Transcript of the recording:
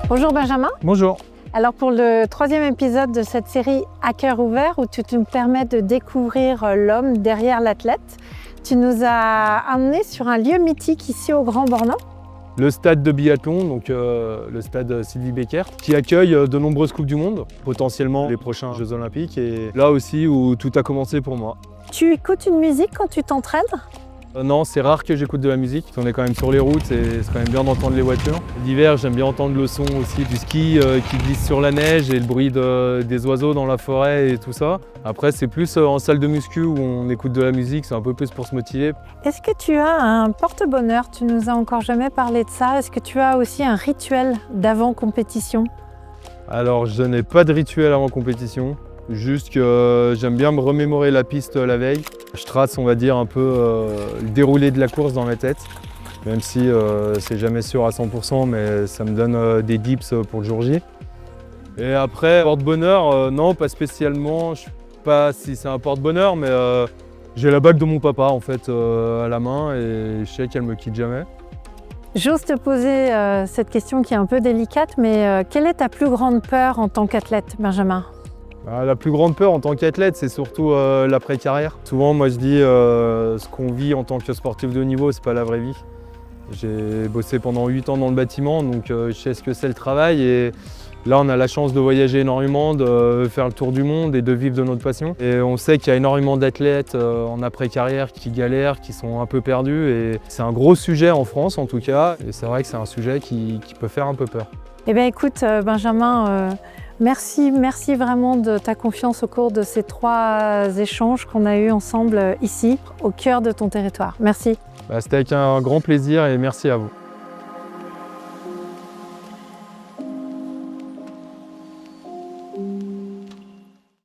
Bonjour Benjamin. Bonjour. Alors pour le 3e épisode de cette série À cœur ouvert où tu nous permets de découvrir l'homme derrière l'athlète, tu nous as amenés sur un lieu mythique ici au Grand Bornand. Le stade de biathlon, donc le stade Sylvie Beckert, qui accueille de nombreuses Coupes du Monde, potentiellement les prochains Jeux Olympiques, et là aussi où tout a commencé pour moi. Tu écoutes une musique quand tu t'entraînes ? Non, c'est rare que j'écoute de la musique. On est quand même sur les routes et c'est quand même bien d'entendre les voitures. L'hiver, j'aime bien entendre le son aussi du ski qui glisse sur la neige et le bruit des oiseaux dans la forêt et tout ça. Après, c'est plus en salle de muscu où on écoute de la musique, c'est un peu plus pour se motiver. Est-ce que tu as un porte-bonheur ? Tu nous as encore jamais parlé de ça. Est-ce que tu as aussi un rituel d'avant-compétition ? Alors, je n'ai pas de rituel avant compétition. Juste que j'aime bien me remémorer la piste la veille. Je trace, on va dire, un peu le déroulé de la course dans ma tête, même si c'est jamais sûr à 100%, mais ça me donne des dips pour le jour J. Et après, porte-bonheur, non, pas spécialement. Je ne sais pas si c'est un porte-bonheur, mais j'ai la bague de mon papa en fait à la main et je sais qu'elle me quitte jamais. J'ose te poser cette question qui est un peu délicate, mais quelle est ta plus grande peur en tant qu'athlète, Benjamin ? La plus grande peur en tant qu'athlète, c'est surtout l'après-carrière. Souvent, moi je dis ce qu'on vit en tant que sportif de haut niveau, c'est pas la vraie vie. J'ai bossé pendant 8 ans dans le bâtiment, donc je sais ce que c'est le travail. Et là, on a la chance de voyager énormément, de faire le tour du monde et de vivre de notre passion. Et on sait qu'il y a énormément d'athlètes en après-carrière qui galèrent, qui sont un peu perdus. Et c'est un gros sujet en France en tout cas. Et c'est vrai que c'est un sujet qui peut faire un peu peur. Eh bien écoute Benjamin, merci vraiment de ta confiance au cours de ces 3 échanges qu'on a eus ensemble ici, au cœur de ton territoire. Merci. C'était avec un grand plaisir et merci à vous.